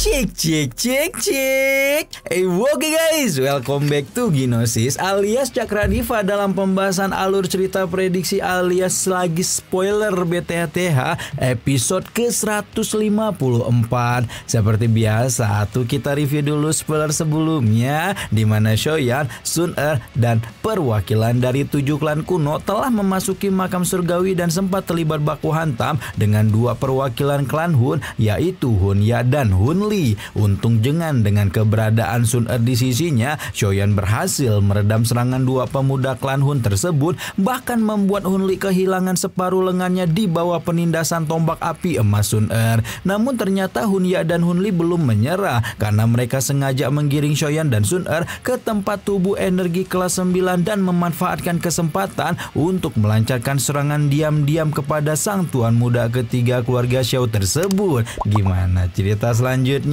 Cek cek cek cek. Oke guys, welcome back to Ginosis alias Cakradiva dalam pembahasan alur cerita prediksi alias lagi spoiler BTTH episode ke-154. Seperti biasa tuh kita review dulu spoiler sebelumnya, di mana Shoyan, Sun-er, dan perwakilan dari 7 klan kuno telah memasuki makam surgawi dan sempat terlibat baku hantam dengan 2 perwakilan klan Hun, yaitu Hunya dan Hun Li. Untung dengan keberadaan Sun-er di sisinya, Shoyan berhasil meredam serangan 2 pemuda klan Hun tersebut, bahkan membuat Hun Li kehilangan separuh lengannya di bawah penindasan tombak api emas Sun-er. Namun ternyata Hunya dan Hun Li belum menyerah karena mereka sengaja menggiring Shoyan dan Sun-er ke tempat tubuh energi kelas 9 dan memanfaatkan kesempatan untuk melancarkan serangan diam-diam kepada sang tuan muda ketiga keluarga Xiao tersebut. Gimana cerita selanjutnya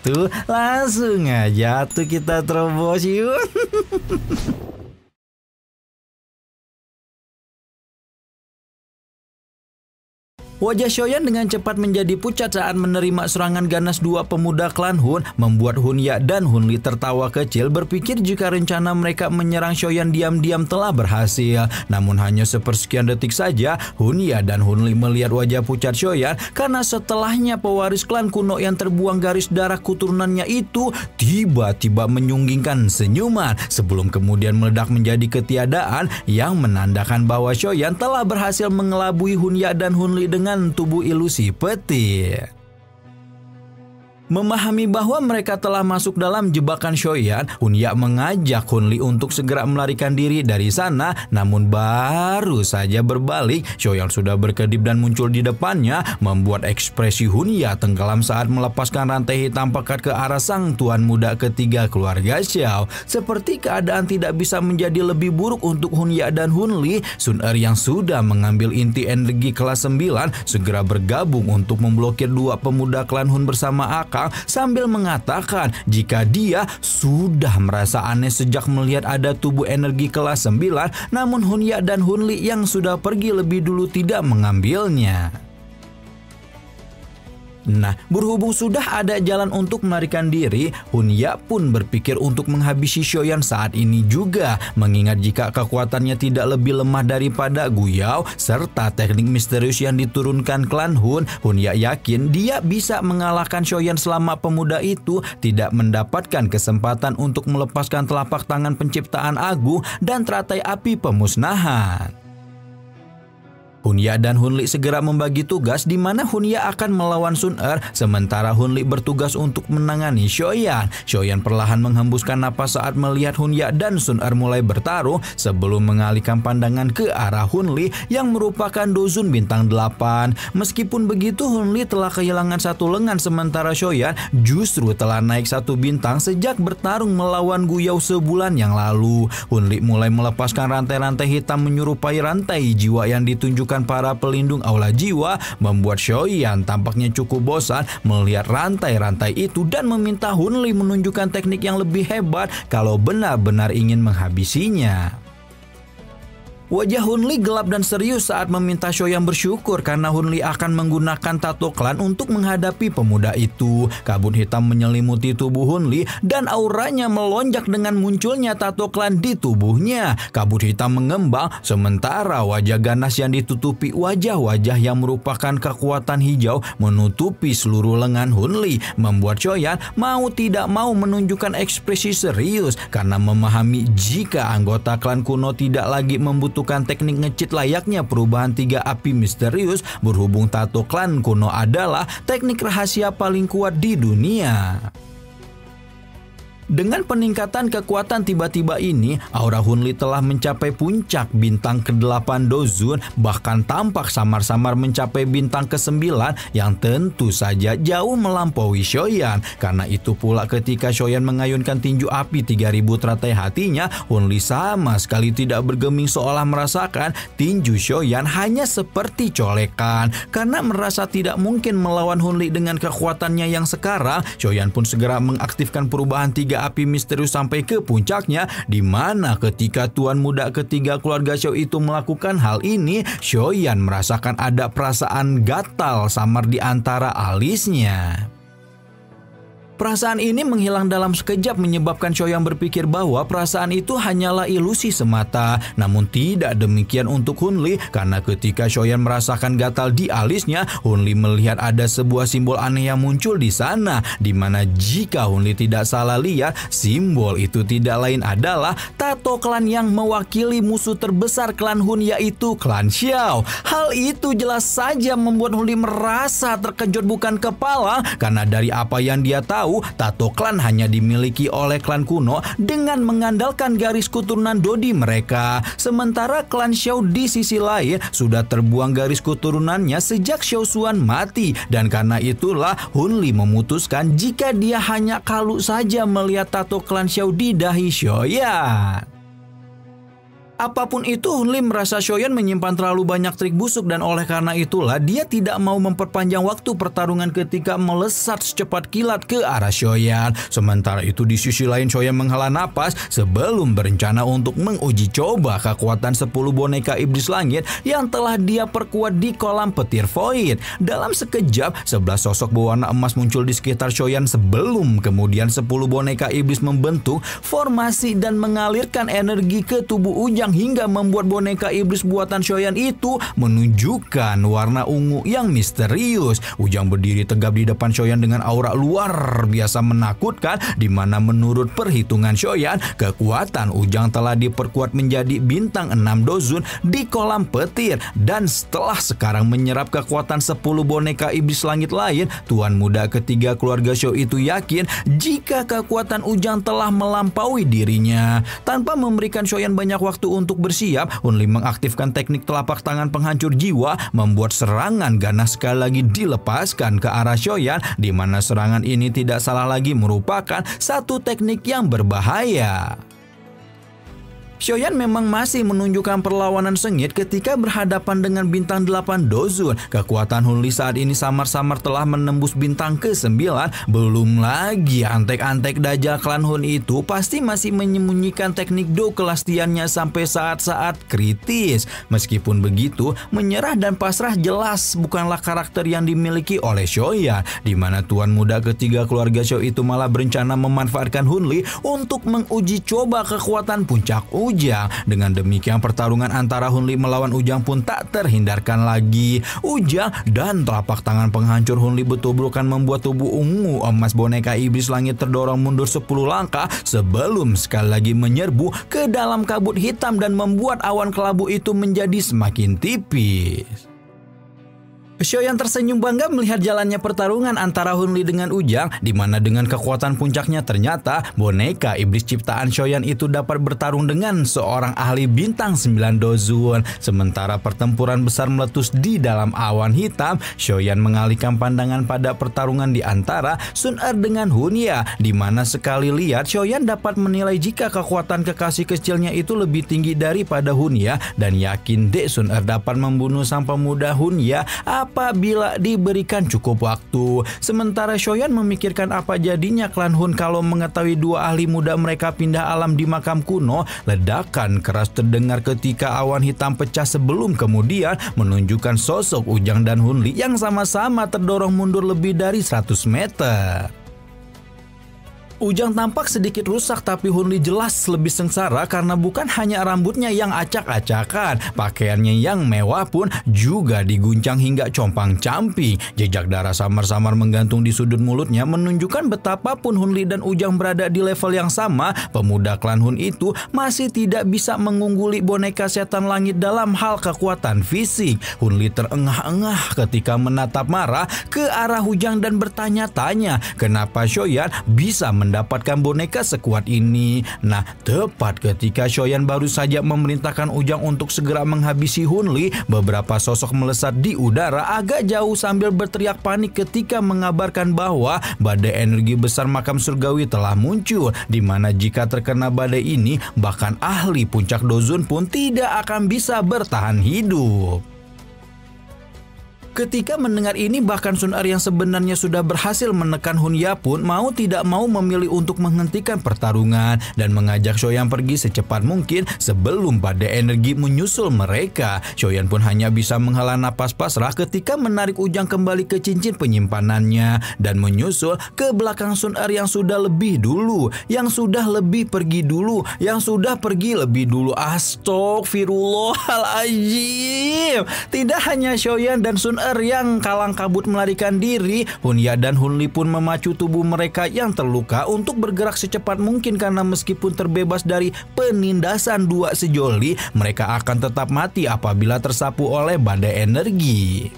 tuh? Langsung aja tuh kita terobos yuk. Wajah Shoyan dengan cepat menjadi pucat saat menerima serangan ganas 2 pemuda klan Hun, membuat Hunya dan Hun Li tertawa kecil berpikir jika rencana mereka menyerang Shoyan diam-diam telah berhasil. Namun hanya sepersekian detik saja Hunya dan Hun Li melihat wajah pucat Shoyan karena setelahnya pewaris klan kuno yang terbuang garis darah keturunannya itu tiba-tiba menyunggingkan senyuman sebelum kemudian meledak menjadi ketiadaan yang menandakan bahwa Shoyan telah berhasil mengelabui Hunya dan Hun Li dengan tubuh ilusi petir. Memahami bahwa mereka telah masuk dalam jebakan Shoyan, Hunya mengajak Hun Li untuk segera melarikan diri dari sana. Namun baru saja berbalik, Shoyan sudah berkedip dan muncul di depannya, membuat ekspresi Hunya tenggelam saat melepaskan rantai hitam pekat ke arah sang tuan muda ketiga keluarga Xiao. Seperti keadaan tidak bisa menjadi lebih buruk untuk Hunya dan Hun Li, Sun-er yang sudah mengambil inti energi kelas 9 segera bergabung untuk memblokir 2 pemuda klan Hun bersama Aka, sambil mengatakan jika dia sudah merasa aneh sejak melihat ada tubuh energi kelas 9, namun Hunya dan Hun Li yang sudah pergi lebih dulu tidak mengambilnya. Nah, berhubung sudah ada jalan untuk melarikan diri, Hunya pun berpikir untuk menghabisi Shoyan saat ini juga. Mengingat jika kekuatannya tidak lebih lemah daripada Guyao serta teknik misterius yang diturunkan klan Hun, Hunya yakin dia bisa mengalahkan Shoyan selama pemuda itu tidak mendapatkan kesempatan untuk melepaskan telapak tangan penciptaan agung dan teratai api pemusnahan. Hunya dan Hun Li segera membagi tugas di mana Hunya akan melawan Sun-er sementara Hun Li bertugas untuk menangani Shoyan. Shoyan perlahan menghembuskan napas saat melihat Hunya dan Sun-er mulai bertarung sebelum mengalihkan pandangan ke arah Hun Li yang merupakan Dozun bintang 8. Meskipun begitu, Hun Li telah kehilangan 1 lengan sementara Shoyan justru telah naik 1 bintang sejak bertarung melawan Guyao sebulan yang lalu. Hun Li mulai melepaskan rantai-rantai hitam menyerupai rantai jiwa yang ditunjukkan para pelindung aula jiwa, membuat Shoyan tampaknya cukup bosan melihat rantai-rantai itu dan meminta Hun Li menunjukkan teknik yang lebih hebat kalau benar-benar ingin menghabisinya. Wajah Hun Li gelap dan serius saat meminta Shoyan bersyukur karena Hun Li akan menggunakan tato klan untuk menghadapi pemuda itu. Kabut hitam menyelimuti tubuh Hun Li dan auranya melonjak dengan munculnya tato klan di tubuhnya. Kabut hitam mengembang sementara wajah ganas yang ditutupi wajah-wajah yang merupakan kekuatan hijau menutupi seluruh lengan Hun Li, membuat Shoyan mau tidak mau menunjukkan ekspresi serius karena memahami jika anggota klan kuno tidak lagi membutuhkan teknik ngecit layaknya perubahan 3 api misterius, berhubung tato klan kuno adalah teknik rahasia paling kuat di dunia. Dengan peningkatan kekuatan tiba-tiba ini, aura Hun Li telah mencapai puncak bintang ke-8 Dozun, bahkan tampak samar-samar mencapai bintang ke-9 yang tentu saja jauh melampaui Shoyan. Karena itu pula ketika Shoyan mengayunkan tinju api 3000 teratai hatinya, Hun Li sama sekali tidak bergeming seolah merasakan tinju Shoyan hanya seperti colekan. Karena merasa tidak mungkin melawan Hun Li dengan kekuatannya yang sekarang, Shoyan pun segera mengaktifkan perubahan 3 api misterius sampai ke puncaknya, di mana ketika tuan muda ketiga keluarga Xiao itu melakukan hal ini, Shoyan merasakan ada perasaan gatal samar di antara alisnya. Perasaan ini menghilang dalam sekejap menyebabkan Shoyan berpikir bahwa perasaan itu hanyalah ilusi semata. Namun tidak demikian untuk Hunli, karena ketika Shoyan merasakan gatal di alisnya, Hunli melihat ada sebuah simbol aneh yang muncul di sana, di mana jika Hunli tidak salah lihat, simbol itu tidak lain adalah tato klan yang mewakili musuh terbesar klan Hun, yaitu klan Xiao. Hal itu jelas saja membuat Hunli merasa terkejut bukan kepala, karena dari apa yang dia tahu, tato klan hanya dimiliki oleh klan kuno dengan mengandalkan garis keturunan Dodi mereka. Sementara klan Xiao di sisi lain sudah terbuang garis keturunannya sejak Xiao Xuan mati, dan karena itulah Hunli memutuskan jika dia hanya kalu saja melihat tato klan Xiao di dahi Shoyan. Apapun itu, Hunli merasa Shoyan menyimpan terlalu banyak trik busuk, dan oleh karena itulah dia tidak mau memperpanjang waktu pertarungan ketika melesat secepat kilat ke arah Shoyan. Sementara itu di sisi lain Shoyan menghela napas sebelum berencana untuk menguji coba kekuatan 10 boneka iblis langit yang telah dia perkuat di kolam petir void. Dalam sekejap 11 sosok berwarna emas muncul di sekitar Shoyan sebelum kemudian 10 boneka iblis membentuk formasi dan mengalirkan energi ke tubuh Ujang hingga membuat boneka iblis buatan Shoyan itu menunjukkan warna ungu yang misterius. Ujang berdiri tegap di depan Shoyan dengan aura luar biasa menakutkan, di mana menurut perhitungan Shoyan, kekuatan Ujang telah diperkuat menjadi bintang 6 dozun di kolam petir, dan setelah sekarang menyerap kekuatan 10 boneka iblis langit lain, tuan muda ketiga keluarga Xiao itu yakin jika kekuatan Ujang telah melampaui dirinya. Tanpa memberikan Shoyan banyak waktu untuk bersiap, Hunli mengaktifkan teknik telapak tangan penghancur jiwa, membuat serangan ganas sekali lagi dilepaskan ke arah Shoyan, di mana serangan ini tidak salah lagi merupakan satu teknik yang berbahaya. Shoyan memang masih menunjukkan perlawanan sengit ketika berhadapan dengan bintang 8 dozun. Kekuatan Hunli saat ini samar-samar telah menembus bintang ke-9. Belum lagi antek-antek dajjal klan Hun itu pasti masih menyembunyikan teknik do kelastiannya sampai saat-saat kritis. Meskipun begitu, menyerah dan pasrah jelas bukanlah karakter yang dimiliki oleh Shoyan, di mana tuan muda ketiga keluarga Xiao itu malah berencana memanfaatkan Hunli untuk menguji coba kekuatan puncak Ujang. Dengan demikian pertarungan antara Hunli melawan Ujang pun tak terhindarkan lagi. Ujang dan telapak tangan penghancur Hunli betul-betul membuat tubuh ungu emas boneka iblis langit terdorong mundur 10 langkah sebelum sekali lagi menyerbu ke dalam kabut hitam dan membuat awan kelabu itu menjadi semakin tipis. Shoyan tersenyum bangga melihat jalannya pertarungan antara Hunli dengan Ujang, di mana dengan kekuatan puncaknya ternyata boneka iblis ciptaan Shoyan itu dapat bertarung dengan seorang ahli bintang 9 dozun. Sementara pertempuran besar meletus di dalam awan hitam, Shoyan mengalihkan pandangan pada pertarungan di antara Sun Er dengan Hunya, di mana sekali lihat Shoyan dapat menilai jika kekuatan kekasih kecilnya itu lebih tinggi daripada Hunya, dan yakin dek Sun Er dapat membunuh sang pemuda Hunya apabila diberikan cukup waktu. Sementara Shoyan memikirkan apa jadinya klan Hun kalau mengetahui dua ahli muda mereka pindah alam di makam kuno. Ledakan keras terdengar ketika awan hitam pecah sebelum kemudian menunjukkan sosok Ujang dan Hunli yang sama-sama terdorong mundur lebih dari 100 meter. Ujang tampak sedikit rusak, tapi Hunli jelas lebih sengsara karena bukan hanya rambutnya yang acak-acakan, pakaiannya yang mewah pun juga diguncang hingga compang-camping. Jejak darah samar-samar menggantung di sudut mulutnya menunjukkan betapapun Hunli dan Ujang berada di level yang sama, pemuda klan Hun itu masih tidak bisa mengungguli boneka setan langit dalam hal kekuatan fisik. Hunli terengah-engah ketika menatap marah ke arah Ujang dan bertanya-tanya kenapa Shoyan bisa mendapatkan boneka sekuat ini. Nah, tepat ketika Shoyan baru saja memerintahkan Ujang untuk segera menghabisi Hunli, beberapa sosok melesat di udara agak jauh sambil berteriak panik ketika mengabarkan bahwa badai energi besar makam surgawi telah muncul, di mana jika terkena badai ini, bahkan ahli puncak dozun pun tidak akan bisa bertahan hidup. Ketika mendengar ini, bahkan Sun Er yang sebenarnya sudah berhasil menekan Hunya pun mau tidak mau memilih untuk menghentikan pertarungan dan mengajak Xiaoyan pergi secepat mungkin sebelum badai energi menyusul mereka. Xiaoyan pun hanya bisa menghela napas pasrah ketika menarik Ujang kembali ke cincin penyimpanannya dan menyusul ke belakang Sun Er yang sudah lebih dulu, yang sudah lebih pergi dulu, yang sudah pergi lebih dulu. Astagfirullahaladzim. Tidak hanya Xiaoyan dan Sun Er yang kalang kabut melarikan diri, Hunya dan Hunli pun memacu tubuh mereka yang terluka untuk bergerak secepat mungkin karena meskipun terbebas dari penindasan dua sejoli, mereka akan tetap mati apabila tersapu oleh badai energi.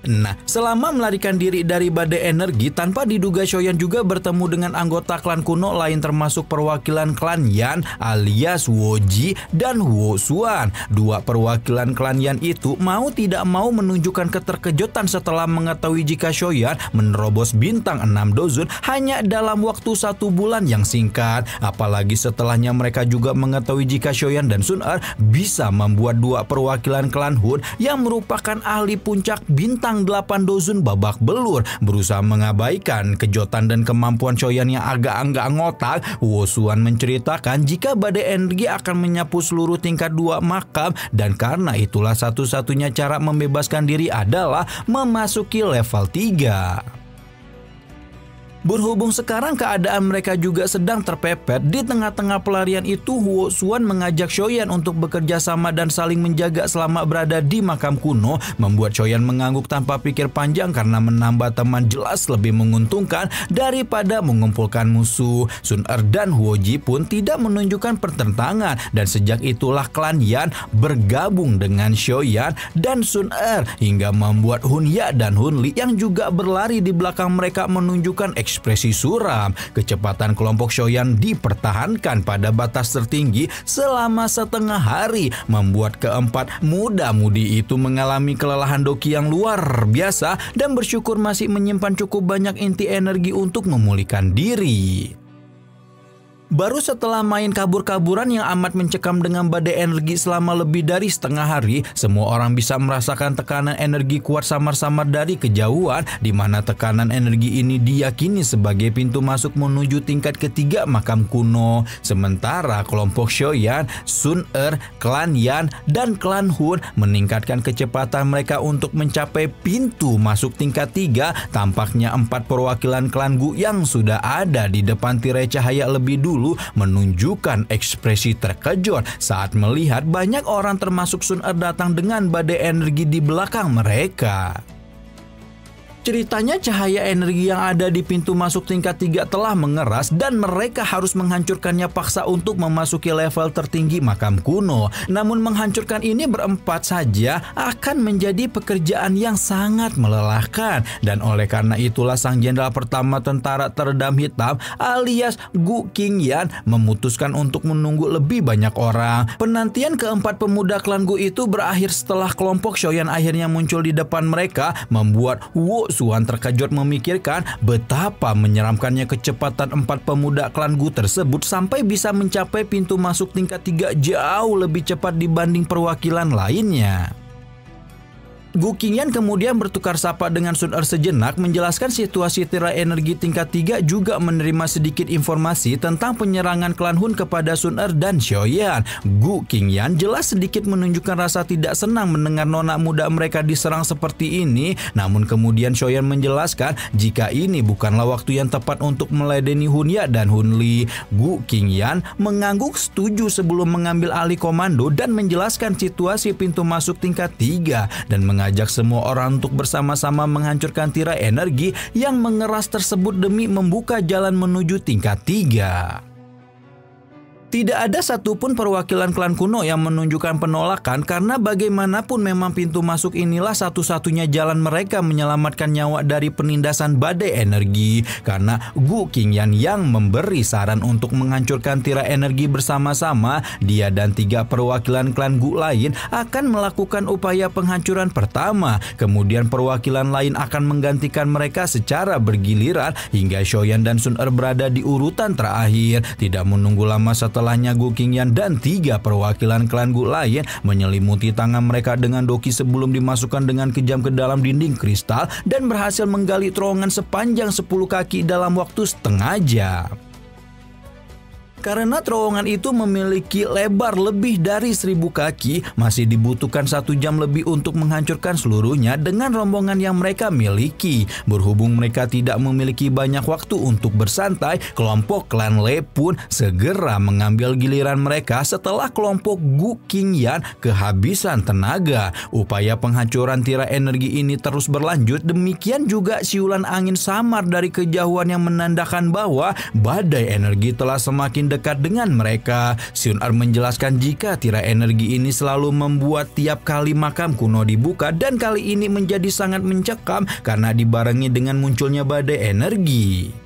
Nah, selama melarikan diri dari badai energi, tanpa diduga Xiaoyan juga bertemu dengan anggota klan kuno lain termasuk perwakilan klan Yan alias Woji dan Wo Xuan. Dua perwakilan klan Yan itu mau tidak mau menunjukkan keterkejutan setelah mengetahui jika Xiaoyan menerobos bintang 6 dozun hanya dalam waktu 1 bulan yang singkat. Apalagi setelahnya mereka juga mengetahui jika Xiaoyan dan Sun Er bisa membuat dua perwakilan klan Hun yang merupakan ahli puncak bintang 8 dozun babak belur berusaha mengabaikan kejutan dan kemampuan Xiaoyan yang agak-agak ngotak. Wo Xuan menceritakan jika badai energi akan menyapu seluruh tingkat 2 makam dan karena itulah satu-satunya cara membebaskan diri adalah memasuki level 3. Berhubung sekarang keadaan mereka juga sedang terpepet, di tengah-tengah pelarian itu Wo Xuan mengajak Xiaoyan untuk bekerja sama dan saling menjaga selama berada di makam kuno, membuat Xiaoyan mengangguk tanpa pikir panjang karena menambah teman jelas lebih menguntungkan daripada mengumpulkan musuh. Sun Er dan Woji pun tidak menunjukkan pertentangan dan sejak itulah klan Yan bergabung dengan Xiaoyan dan Sun Er hingga membuat Hunya dan Hunli yang juga berlari di belakang mereka menunjukkan ekspresi suram. Kecepatan kelompok Xiaoyan dipertahankan pada batas tertinggi selama setengah hari, membuat keempat muda-mudi itu mengalami kelelahan doki yang luar biasa dan bersyukur masih menyimpan cukup banyak inti energi untuk memulihkan diri. Baru setelah main kabur-kaburan yang amat mencekam dengan badai energi selama lebih dari setengah hari, semua orang bisa merasakan tekanan energi kuat samar-samar dari kejauhan, di mana tekanan energi ini diyakini sebagai pintu masuk menuju tingkat ketiga makam kuno. Sementara kelompok Xiaoyan, Sun Er, klan Yan, dan klan Hun meningkatkan kecepatan mereka untuk mencapai pintu masuk tingkat 3. Tampaknya 4 perwakilan klan Gu yang sudah ada di depan tirai cahaya lebih dulu menunjukkan ekspresi terkejut saat melihat banyak orang termasuk Sun Er datang dengan badai energi di belakang mereka. Ceritanya cahaya energi yang ada di pintu masuk tingkat 3 telah mengeras dan mereka harus menghancurkannya paksa untuk memasuki level tertinggi makam kuno. Namun menghancurkan ini berempat saja akan menjadi pekerjaan yang sangat melelahkan dan oleh karena itulah sang jenderal pertama tentara teredam hitam alias Gu Qingyan memutuskan untuk menunggu lebih banyak orang. Penantian keempat pemuda klan Gu itu berakhir setelah kelompok Xiaoyan akhirnya muncul di depan mereka, membuat Wo Xuan terkejut memikirkan betapa menyeramkannya kecepatan 4 pemuda klan Gu tersebut sampai bisa mencapai pintu masuk tingkat 3 jauh lebih cepat dibanding perwakilan lainnya. Gu Qingyan kemudian bertukar sapa dengan Sun Er sejenak, menjelaskan situasi tirai energi tingkat 3 juga menerima sedikit informasi tentang penyerangan klan Hun kepada Sun Er dan Xiaoyan. Gu Qingyan jelas sedikit menunjukkan rasa tidak senang mendengar nona muda mereka diserang seperti ini, namun kemudian Xiaoyan menjelaskan jika ini bukanlah waktu yang tepat untuk meladeni Hunya dan Hunli. Gu Qingyan mengangguk setuju sebelum mengambil alih komando dan menjelaskan situasi pintu masuk tingkat 3 dan mengajak semua orang untuk bersama-sama menghancurkan tirai energi yang mengeras tersebut demi membuka jalan menuju tingkat 3. Tidak ada satupun perwakilan klan kuno yang menunjukkan penolakan karena bagaimanapun memang pintu masuk inilah satu-satunya jalan mereka menyelamatkan nyawa dari penindasan badai energi. Karena Gu Qingyan yang memberi saran untuk menghancurkan tirai energi bersama-sama, dia dan 3 perwakilan klan Gu lain akan melakukan upaya penghancuran pertama. Kemudian perwakilan lain akan menggantikan mereka secara bergiliran hingga Xiaoyan dan Sun Er berada di urutan terakhir. Tidak menunggu lama setelah setelahnya Gu Qingyan dan 3 perwakilan klan Gu lain menyelimuti tangan mereka dengan doki sebelum dimasukkan dengan kejam ke dalam dinding kristal dan berhasil menggali terowongan sepanjang 10 kaki dalam waktu setengah jam. Karena terowongan itu memiliki lebar lebih dari 1000 kaki, masih dibutuhkan 1 jam lebih untuk menghancurkan seluruhnya dengan rombongan yang mereka miliki. Berhubung mereka tidak memiliki banyak waktu untuk bersantai, kelompok klan Le pun segera mengambil giliran mereka setelah kelompok Gu Qingyan kehabisan tenaga. Upaya penghancuran tirai energi ini terus berlanjut, demikian juga siulan angin samar dari kejauhan yang menandakan bahwa badai energi telah semakin dekat dengan mereka. Sun Er menjelaskan jika tirai energi ini selalu membuat tiap kali makam kuno dibuka dan kali ini menjadi sangat mencekam karena dibarengi dengan munculnya badai energi.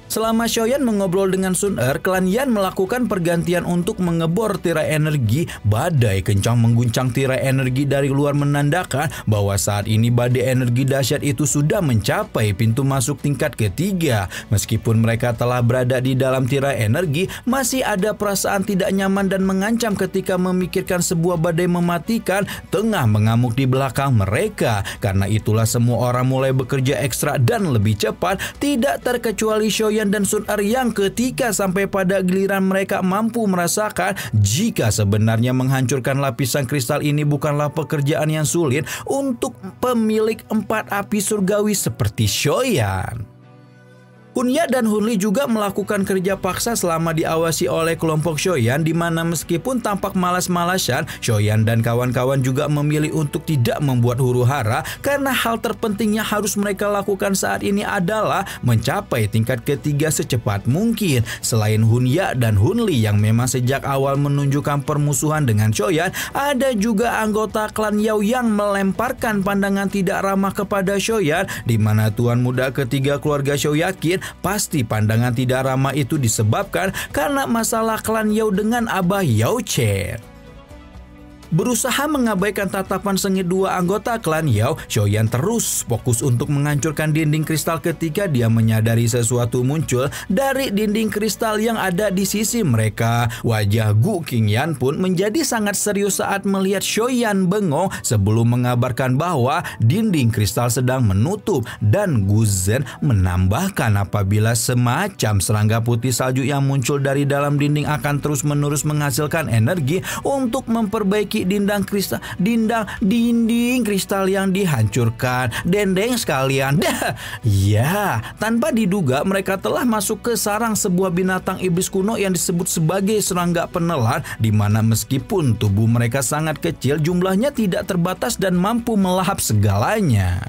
Selama Xiaoyan mengobrol dengan Sun Er, klan Yan melakukan pergantian untuk mengebor tirai energi. Badai kencang mengguncang tirai energi dari luar menandakan bahwa saat ini badai energi dahsyat itu sudah mencapai pintu masuk tingkat ketiga. Meskipun mereka telah berada di dalam tirai energi, masih ada perasaan tidak nyaman dan mengancam ketika memikirkan sebuah badai mematikan tengah mengamuk di belakang mereka. Karena itulah semua orang mulai bekerja ekstra dan lebih cepat, tidak terkecuali Xiaoyan dan Sun Er yang ketika sampai pada giliran mereka mampu merasakan jika sebenarnya menghancurkan lapisan kristal ini bukanlah pekerjaan yang sulit untuk pemilik 4 api surgawi seperti Xiaoyan. Hunya dan Hunli juga melakukan kerja paksa selama diawasi oleh kelompok Xiaoyan, di mana meskipun tampak malas-malasan, Xiaoyan dan kawan-kawan juga memilih untuk tidak membuat huru-hara karena hal terpenting yang harus mereka lakukan saat ini adalah mencapai tingkat ketiga secepat mungkin. Selain Hunya dan Hunli yang memang sejak awal menunjukkan permusuhan dengan Xiaoyan, ada juga anggota klan Yao yang melemparkan pandangan tidak ramah kepada Xiaoyan, di mana tuan muda ketiga keluarga Xiao yakin pasti pandangan tidak ramah itu disebabkan karena masalah klan Yao dengan Abah Yao Che. Berusaha mengabaikan tatapan sengit 2 anggota klan Yao, Xiaoyan terus fokus untuk menghancurkan dinding kristal ketika dia menyadari sesuatu muncul dari dinding kristal yang ada di sisi mereka. Wajah Gu Qingyan pun menjadi sangat serius saat melihat Xiaoyan bengong sebelum mengabarkan bahwa dinding kristal sedang menutup, dan Gu Zhen menambahkan apabila semacam serangga putih salju yang muncul dari dalam dinding akan terus-menerus menghasilkan energi untuk memperbaiki dinding kristal yang dihancurkan. Dendeng sekalian. Ya, tanpa diduga mereka telah masuk ke sarang sebuah binatang iblis kuno yang disebut sebagai serangga penelan, di mana meskipun tubuh mereka sangat kecil, jumlahnya tidak terbatas dan mampu melahap segalanya.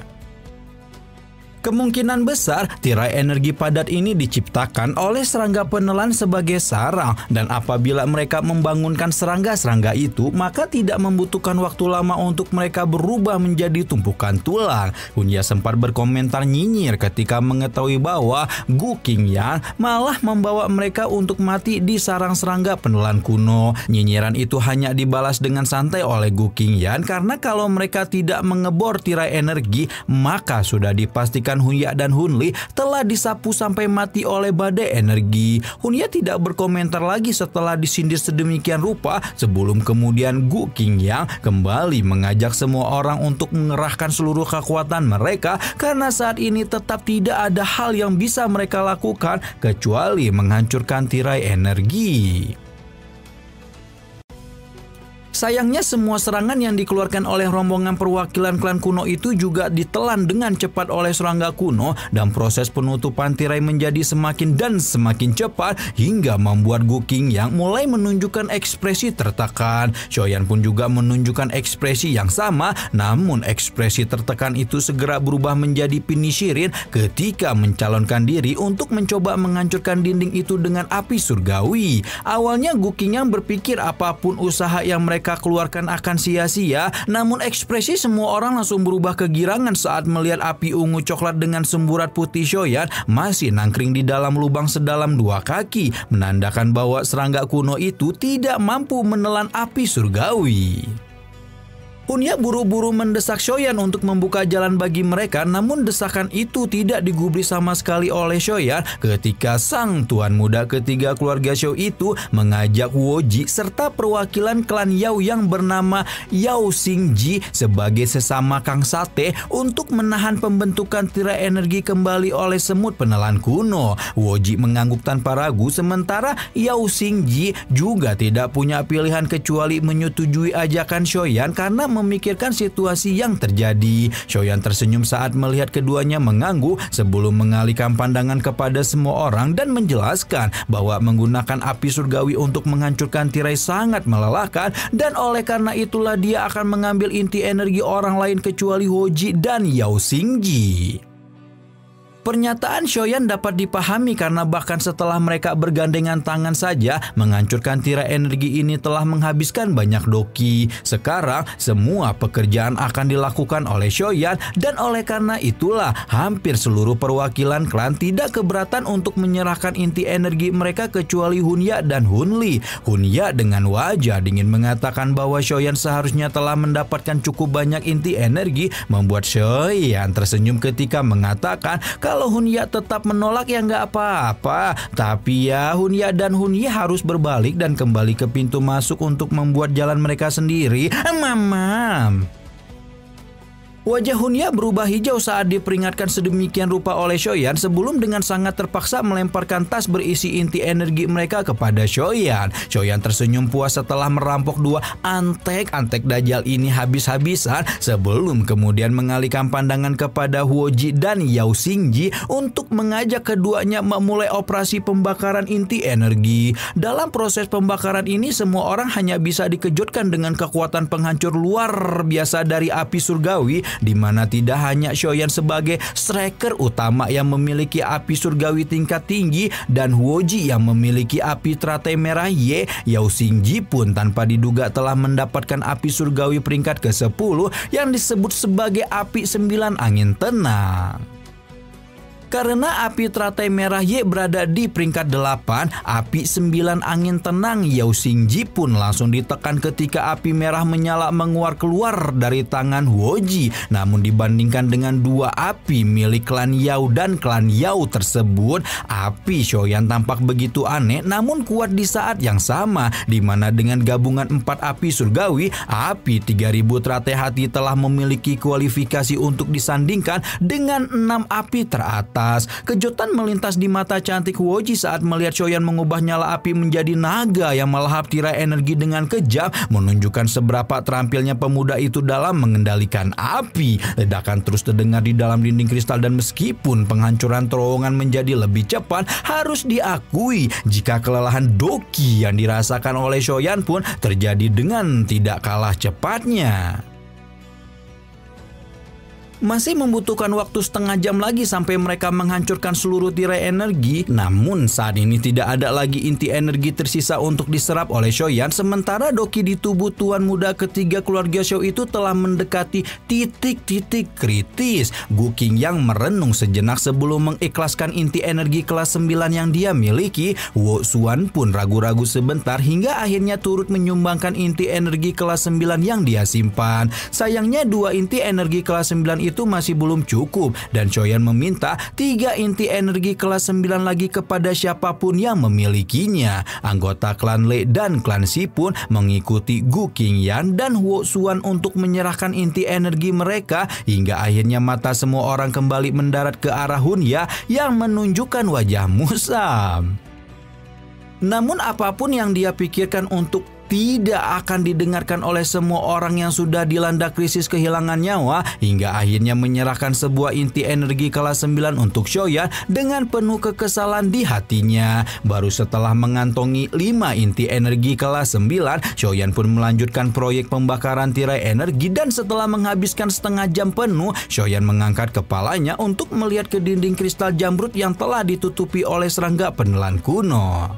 Kemungkinan besar tirai energi padat ini diciptakan oleh serangga penelan sebagai sarang, dan apabila mereka membangunkan serangga-serangga itu, maka tidak membutuhkan waktu lama untuk mereka berubah menjadi tumpukan tulang. Hunya sempat berkomentar nyinyir ketika mengetahui bahwa Gu Qingyan malah membawa mereka untuk mati di sarang serangga penelan kuno. Nyinyiran itu hanya dibalas dengan santai oleh Gu Qingyan karena kalau mereka tidak mengebor tirai energi, maka sudah dipastikan Hunya dan Hunli telah disapu sampai mati oleh badai energi. Hunya tidak berkomentar lagi setelah disindir sedemikian rupa sebelum kemudian Gu Qingyan kembali mengajak semua orang untuk mengerahkan seluruh kekuatan mereka karena saat ini tetap tidak ada hal yang bisa mereka lakukan kecuali menghancurkan tirai energi. Sayangnya semua serangan yang dikeluarkan oleh rombongan perwakilan klan kuno itu juga ditelan dengan cepat oleh serangga kuno, dan proses penutupan tirai menjadi semakin dan semakin cepat hingga membuat Gu Qingyan mulai menunjukkan ekspresi tertekan. Xiaoyan pun juga menunjukkan ekspresi yang sama, namun ekspresi tertekan itu segera berubah menjadi penyisirin ketika mencalonkan diri untuk mencoba menghancurkan dinding itu dengan api surgawi. Awalnya Gu Qingyan berpikir apapun usaha yang mereka keluarkan akan sia-sia, namun ekspresi semua orang langsung berubah kegirangan saat melihat api ungu coklat dengan semburat putih Xiaoyan masih nangkring di dalam lubang sedalam 2 kaki, menandakan bahwa serangga kuno itu tidak mampu menelan api surgawi. Hunya buru-buru mendesak Shoyan untuk membuka jalan bagi mereka, namun desakan itu tidak digubris sama sekali oleh Shoyan ketika sang tuan muda ketiga keluarga Shou itu mengajak Woji serta perwakilan klan Yao yang bernama Yao Xingji sebagai sesama Kang Sate untuk menahan pembentukan tirai energi kembali oleh semut penelan kuno. Woji mengangguk tanpa ragu, sementara Yao Xingji juga tidak punya pilihan kecuali menyetujui ajakan Shoyan karena memikirkan situasi yang terjadi. Shoyan tersenyum saat melihat keduanya mengangguk sebelum mengalihkan pandangan kepada semua orang dan menjelaskan bahwa menggunakan api surgawi untuk menghancurkan tirai sangat melelahkan dan oleh karena itulah dia akan mengambil inti energi orang lain kecuali Hoji dan Yao Xingji. Pernyataan Shoyan dapat dipahami karena bahkan setelah mereka bergandengan tangan saja menghancurkan tirai energi ini telah menghabiskan banyak doki. Sekarang semua pekerjaan akan dilakukan oleh Shoyan dan oleh karena itulah hampir seluruh perwakilan klan tidak keberatan untuk menyerahkan inti energi mereka kecuali Hunya dan Hunli. Hunya dengan wajah dingin mengatakan bahwa Shoyan seharusnya telah mendapatkan cukup banyak inti energi, membuat Shoyan tersenyum ketika mengatakan kalau Hunya tetap menolak ya nggak apa-apa. Tapi ya Hunya dan Hunyi harus berbalik dan kembali ke pintu masuk untuk membuat jalan mereka sendiri. Mamam. Wajah Hunya berubah hijau saat diperingatkan sedemikian rupa oleh Shoyan sebelum dengan sangat terpaksa melemparkan tas berisi inti energi mereka kepada Shoyan. Shoyan tersenyum puas setelah merampok dua antek dajjal ini habis-habisan sebelum kemudian mengalihkan pandangan kepada Huoji dan Yao Xingji untuk mengajak keduanya memulai operasi pembakaran inti energi. Dalam proses pembakaran ini semua orang hanya bisa dikejutkan dengan kekuatan penghancur luar biasa dari api surgawi, di mana tidak hanya Shoyan sebagai striker utama yang memiliki api surgawi tingkat tinggi dan Huoji yang memiliki api teratai merah Ye, Yao Xingji pun tanpa diduga telah mendapatkan api surgawi peringkat ke-10 yang disebut sebagai api 9 angin tenang. Karena api teratai merah Ye berada di peringkat 8, api 9 angin tenang Yao Xingji pun langsung ditekan ketika api merah menyala menguar keluar dari tangan Huoji. Namun dibandingkan dengan dua api milik klan Yao dan klan Yao tersebut, api Shoyan tampak begitu aneh namun kuat di saat yang sama, di mana dengan gabungan 4 api surgawi, api 3000 teratai hati telah memiliki kualifikasi untuk disandingkan dengan 6 api teratas. Kejutan melintas di mata cantik Huoji saat melihat Shoyan mengubah nyala api menjadi naga yang melahap tirai energi dengan kejam, menunjukkan seberapa terampilnya pemuda itu dalam mengendalikan api. Ledakan terus terdengar di dalam dinding kristal dan meskipun penghancuran terowongan menjadi lebih cepat, harus diakui jika kelelahan doki yang dirasakan oleh Shoyan pun terjadi dengan tidak kalah cepatnya. Masih membutuhkan waktu setengah jam lagi sampai mereka menghancurkan seluruh tirai energi. Namun saat ini tidak ada lagi inti energi tersisa untuk diserap oleh Shoyan. Sementara doki di tubuh tuan muda ketiga keluarga Shou itu telah mendekati titik-titik kritis. Gu Qingyang merenung sejenak sebelum mengikhlaskan inti energi kelas 9 yang dia miliki. Wo Xuan pun ragu-ragu sebentar hingga akhirnya turut menyumbangkan inti energi kelas 9 yang dia simpan. Sayangnya dua inti energi kelas 9 itu masih belum cukup dan Shoyan meminta 3 inti energi kelas 9 lagi kepada siapapun yang memilikinya. Anggota klan Le dan klan Si pun mengikuti Gu Qingyang dan Wo Xuan untuk menyerahkan inti energi mereka hingga akhirnya mata semua orang kembali mendarat ke arah Hunya yang menunjukkan wajah musam. Namun apapun yang dia pikirkan untuk tidak akan didengarkan oleh semua orang yang sudah dilanda krisis kehilangan nyawa hingga akhirnya menyerahkan sebuah inti energi kelas 9 untuk Shoyan dengan penuh kekesalan di hatinya. Baru setelah mengantongi 5 inti energi kelas 9, Shoyan pun melanjutkan proyek pembakaran tirai energi dan setelah menghabiskan setengah jam penuh, Shoyan mengangkat kepalanya untuk melihat ke dinding kristal jamrud yang telah ditutupi oleh serangga penelan kuno.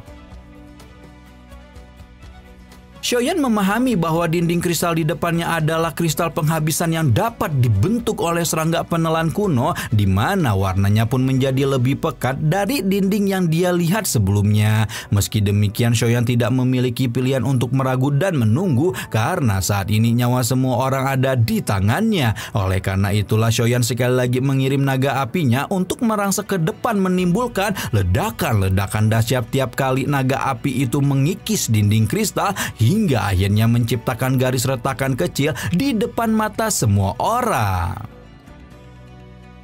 Shoyan memahami bahwa dinding kristal di depannya adalah kristal penghabisan yang dapat dibentuk oleh serangga penelan kuno, di mana warnanya pun menjadi lebih pekat dari dinding yang dia lihat sebelumnya. Meski demikian, Shoyan tidak memiliki pilihan untuk meragu dan menunggu karena saat ini nyawa semua orang ada di tangannya. Oleh karena itulah Shoyan sekali lagi mengirim naga apinya untuk merangsek ke depan, menimbulkan ledakan-ledakan dahsyat tiap kali naga api itu mengikis dinding kristal hingga akhirnya menciptakan garis retakan kecil di depan mata semua orang.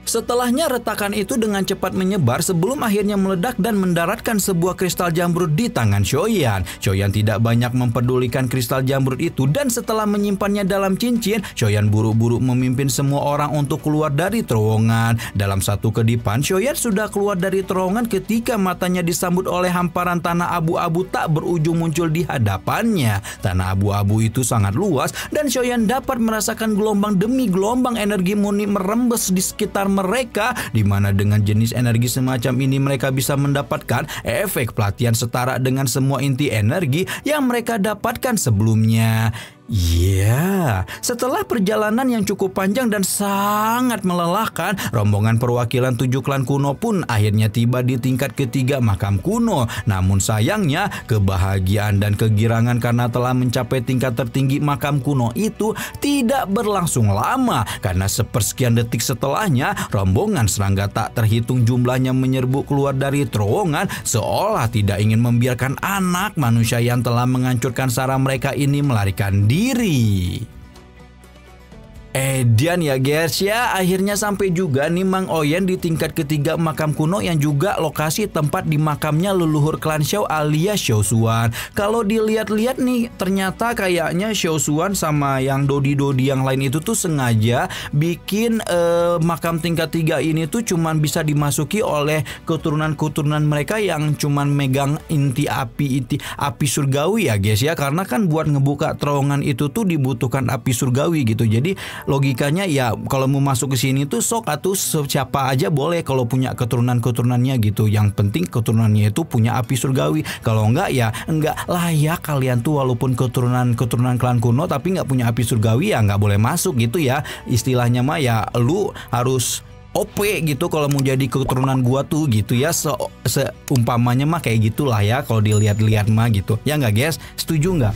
Setelahnya retakan itu dengan cepat menyebar sebelum akhirnya meledak dan mendaratkan sebuah kristal jamrud di tangan Shoyan. Shoyan tidak banyak mempedulikan kristal jamrud itu dan setelah menyimpannya dalam cincin, Shoyan buru-buru memimpin semua orang untuk keluar dari terowongan. Dalam satu kedipan, Shoyan sudah keluar dari terowongan ketika matanya disambut oleh hamparan tanah abu-abu tak berujung muncul di hadapannya. Tanah abu-abu itu sangat luas dan Shoyan dapat merasakan gelombang demi gelombang energi murni merembes di sekitar mereka, di mana dengan jenis energi semacam ini mereka bisa mendapatkan efek pelatihan setara dengan semua inti energi yang mereka dapatkan sebelumnya. Ya, setelah perjalanan yang cukup panjang dan sangat melelahkan, rombongan perwakilan 7 klan kuno pun akhirnya tiba di tingkat ketiga makam kuno. Namun sayangnya, kebahagiaan dan kegirangan karena telah mencapai tingkat tertinggi makam kuno itu tidak berlangsung lama, karena sepersekian detik setelahnya, rombongan serangga tak terhitung jumlahnya menyerbu keluar dari terowongan seolah tidak ingin membiarkan anak manusia yang telah menghancurkan sarang mereka ini melarikan diri. Dan ya guys ya, akhirnya sampai juga nih Mang Oyen di tingkat ketiga makam kuno yang juga lokasi tempat di makamnya leluhur klan Xiao alias Xiao Xuan. Kalau dilihat-lihat nih, ternyata kayaknya Xiao Xuan sama yang Dodi-Dodi yang lain itu tuh sengaja bikin makam tingkat 3 ini tuh cuman bisa dimasuki oleh keturunan-keturunan mereka yang cuman megang inti api surgawi ya guys ya, karena kan buat ngebuka terowongan itu tuh dibutuhkan api surgawi gitu. Jadi logikanya ya kalau mau masuk ke sini tuh sok atau siapa aja boleh kalau punya keturunannya gitu. Yang penting keturunannya itu punya api surgawi. Kalau enggak ya enggak layak kalian tuh walaupun keturunan klan kuno tapi nggak punya api surgawi ya nggak boleh masuk gitu ya. Istilahnya mah ya lu harus OP gitu kalau mau jadi keturunan gua tuh gitu ya. Seumpamanya mah kayak gitulah ya kalau dilihat-lihat mah gitu. Ya nggak guys? Setuju nggak?